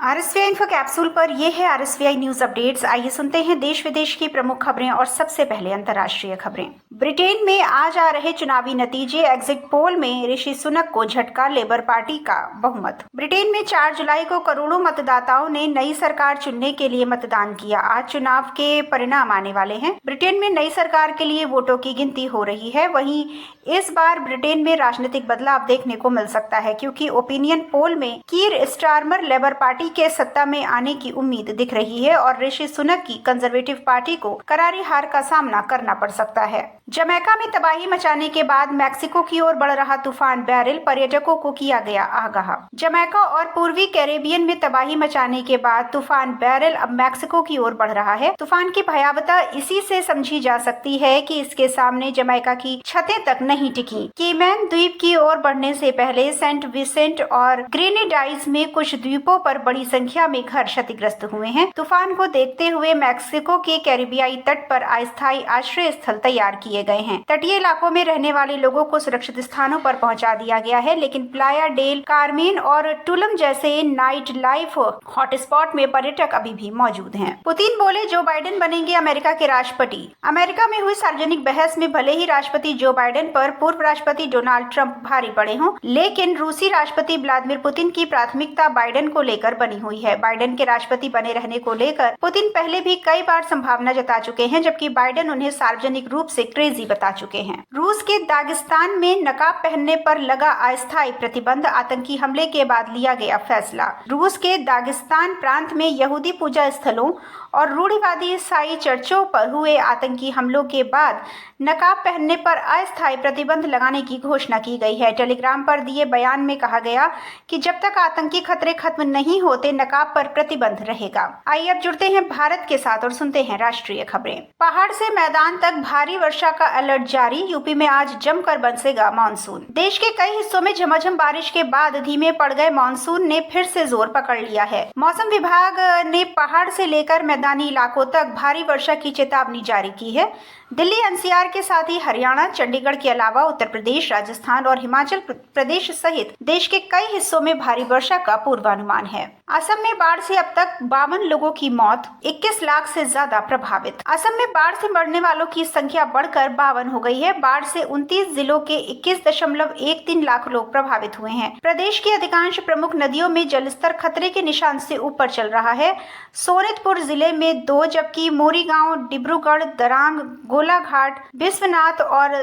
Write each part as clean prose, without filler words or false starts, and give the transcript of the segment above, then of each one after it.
आरएसवीआई info capsule पर ये है आरएसवीआई न्यूज अपडेट्स। आइए सुनते हैं देश विदेश की प्रमुख खबरें और सबसे पहले अंतर्राष्ट्रीय खबरें। ब्रिटेन में आज आ रहे चुनावी नतीजे। एग्जिट पोल में ऋषि सुनक को झटका, लेबर पार्टी का बहुमत। ब्रिटेन में 4 जुलाई को करोड़ों मतदाताओं ने नई सरकार चुनने के लिए मतदान किया। आज चुनाव के परिणाम आने वाले हैं। ब्रिटेन में नई सरकार के लिए वोटों की गिनती हो रही है। वहीं इस बार ब्रिटेन में राजनीतिक बदलाव देखने को मिल सकता है, क्योंकि ओपिनियन पोल में कीर स्टारमर लेबर पार्टी के सत्ता में आने की उम्मीद दिख रही है और ऋषि सुनक की कंजर्वेटिव पार्टी को करारी हार का सामना करना पड़ सकता है। जमैका में तबाही मचाने के बाद मैक्सिको की ओर बढ़ रहा तूफान बैरिल, पर्यटकों को किया गया आगाह। जमैका और पूर्वी कैरेबियन में तबाही मचाने के बाद तूफान बैरिल अब मैक्सिको की ओर बढ़ रहा है। तूफान की भयावहता इसी से समझी जा सकती है कि इसके सामने जमैका की छतें तक नहीं टिकी। केमैन द्वीप की ओर बढ़ने से पहले सेंट विसेंट और ग्रेनेडाइज में कुछ द्वीपों पर बड़ी संख्या में घर क्षतिग्रस्त हुए हैं। तूफान को देखते हुए मैक्सिको के कैरिबियाई तट पर अस्थायी आश्रय स्थल तैयार किए गए हैं। तटीय इलाकों में रहने वाले लोगों को सुरक्षित स्थानों पर पहुंचा दिया गया है, लेकिन प्लाया डेल कार्मेन और टुलम जैसे नाइट लाइफ हॉटस्पॉट में पर्यटक अभी भी मौजूद हैं। पुतिन बोले, जो बाइडेन बनेंगे अमेरिका के राष्ट्रपति। अमेरिका में हुई सार्वजनिक बहस में भले ही राष्ट्रपति जो बाइडेन पर पूर्व राष्ट्रपति डोनाल्ड ट्रंप भारी पड़े हों, लेकिन रूसी राष्ट्रपति व्लादिमीर पुतिन की प्राथमिकता बाइडेन को लेकर बनी हुई है। बाइडेन के राष्ट्रपति बने रहने को लेकर पुतिन पहले भी कई बार संभावना जता चुके हैं, जबकि बाइडेन उन्हें सार्वजनिक रूप से क्रेजी बता चुके हैं। रूस के दागिस्तान में नकाब पहनने पर लगा अस्थायी प्रतिबंध। आतंकी हमले के बाद लिया गया फैसला। रूस के दागिस्तान प्रांत में यहूदी पूजा स्थलों और रूढ़िवादी ईसाई चर्चों पर हुए आतंकी हमलों के बाद नकाब पहनने पर अस्थायी प्रतिबंध लगाने की घोषणा की गई है। टेलीग्राम पर दिए बयान में कहा गया कि जब तक आतंकी खतरे खत्म नहीं होते, नकाब पर प्रतिबंध रहेगा। आइए अब जुड़ते हैं भारत के साथ और सुनते हैं राष्ट्रीय खबरें। पहाड़ से मैदान तक भारी वर्षा का अलर्ट जारी। यूपी में आज जमकर बरसेगा मानसून। देश के कई हिस्सों में झमाझम बारिश के बाद धीमे पड़ गए मानसून ने फिर से जोर पकड़ लिया है। मौसम विभाग ने पहाड़ से लेकर मैदानी इलाकों तक भारी वर्षा की चेतावनी जारी की है। दिल्ली एनसीआर के साथ ही हरियाणा, चंडीगढ़ के अलावा उत्तर प्रदेश, राजस्थान और हिमाचल प्रदेश सहित देश के कई हिस्सों में भारी वर्षा का पूर्वानुमान है। असम में बाढ़ से अब तक 52 लोगों की मौत, 21 लाख से ज्यादा प्रभावित। असम में बाढ़ से मरने वालों की संख्या बढ़कर 52 हो गई है। बाढ़ से 29 जिलों के 21.13 लाख लोग प्रभावित हुए हैं। प्रदेश की अधिकांश प्रमुख नदियों में जलस्तर खतरे के निशान से ऊपर चल रहा है। सोनितपुर जिले में 2, जबकि मोरीगांव, डिब्रूगढ़, दरांग, गोलाघाट, बिस्वनाथ और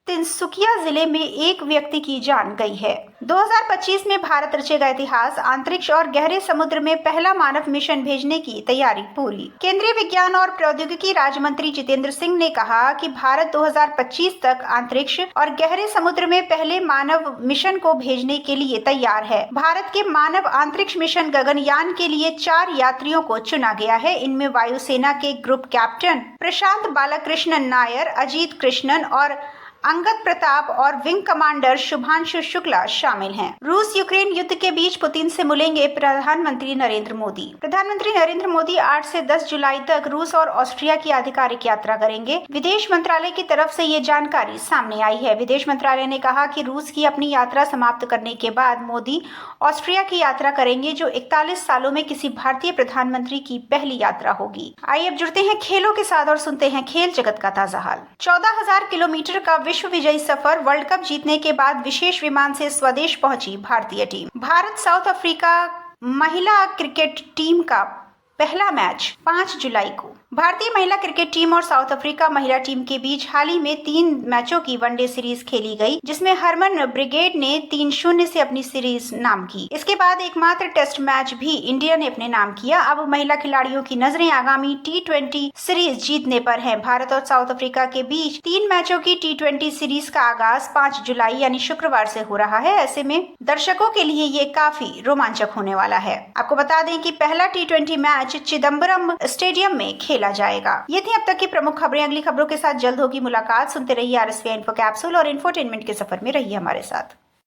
तिनसुकिया जिले में 1 व्यक्ति की जान गई है। 2025 में भारत रचेगा इतिहास। अंतरिक्ष और गहरे समुद्र में पहला मानव मिशन भेजने की तैयारी पूरी। केंद्रीय विज्ञान और प्रौद्योगिकी राज्य मंत्री जितेंद्र सिंह ने कहा कि भारत 2025 तक अंतरिक्ष और गहरे समुद्र में पहले मानव मिशन को भेजने के लिए तैयार है। भारत के मानव अंतरिक्ष मिशन गगनयान के लिए 4 यात्रियों को चुना गया है। इनमें वायुसेना के ग्रुप कैप्टन प्रशांत बालकृष्णन नायर, अजीत कृष्णन और अंगद प्रताप और विंग कमांडर शुभांशु शुक्ला शामिल हैं। रूस यूक्रेन युद्ध के बीच पुतिन से मिलेंगे प्रधानमंत्री नरेंद्र मोदी। प्रधानमंत्री नरेंद्र मोदी 8 से 10 जुलाई तक रूस और ऑस्ट्रिया की आधिकारिक यात्रा करेंगे। विदेश मंत्रालय की तरफ से ये जानकारी सामने आई है। विदेश मंत्रालय ने कहा कि रूस की अपनी यात्रा समाप्त करने के बाद मोदी ऑस्ट्रिया की यात्रा करेंगे, जो 41 सालों में किसी भारतीय प्रधानमंत्री की पहली यात्रा होगी। आइए अब जुड़ते हैं खेलों के साथ और सुनते हैं खेल जगत का ताजा हाल। 14,000 किलोमीटर का विश्व विजयी सफर। वर्ल्ड कप जीतने के बाद विशेष विमान से स्वदेश पहुंची भारतीय टीम। भारत साउथ अफ्रीका महिला क्रिकेट टीम का पहला मैच 5 जुलाई को। भारतीय महिला क्रिकेट टीम और साउथ अफ्रीका महिला टीम के बीच हाल ही में 3 मैचों की वनडे सीरीज खेली गई, जिसमें हरमन ब्रिगेड ने 3-0 से अपनी सीरीज नाम की। इसके बाद एकमात्र टेस्ट मैच भी इंडिया ने अपने नाम किया। अब महिला खिलाड़ियों की नजरें आगामी T20 सीरीज जीतने पर हैं। भारत और साउथ अफ्रीका के बीच 3 मैचों की T20 सीरीज का आगाज 5 जुलाई यानी शुक्रवार से हो रहा है। ऐसे में दर्शकों के लिए ये काफी रोमांचक होने वाला है। आपको बता दें कि पहला T20 मैच चिदम्बरम स्टेडियम में खेला जाएगा। ये थी अब तक की प्रमुख खबरें। अगली खबरों के साथ जल्द होगी मुलाकात। सुनते रहिए आरएसवीआई इन्फो कैप्सूल और इंफोटेनमेंट के सफर में रहिए हमारे साथ।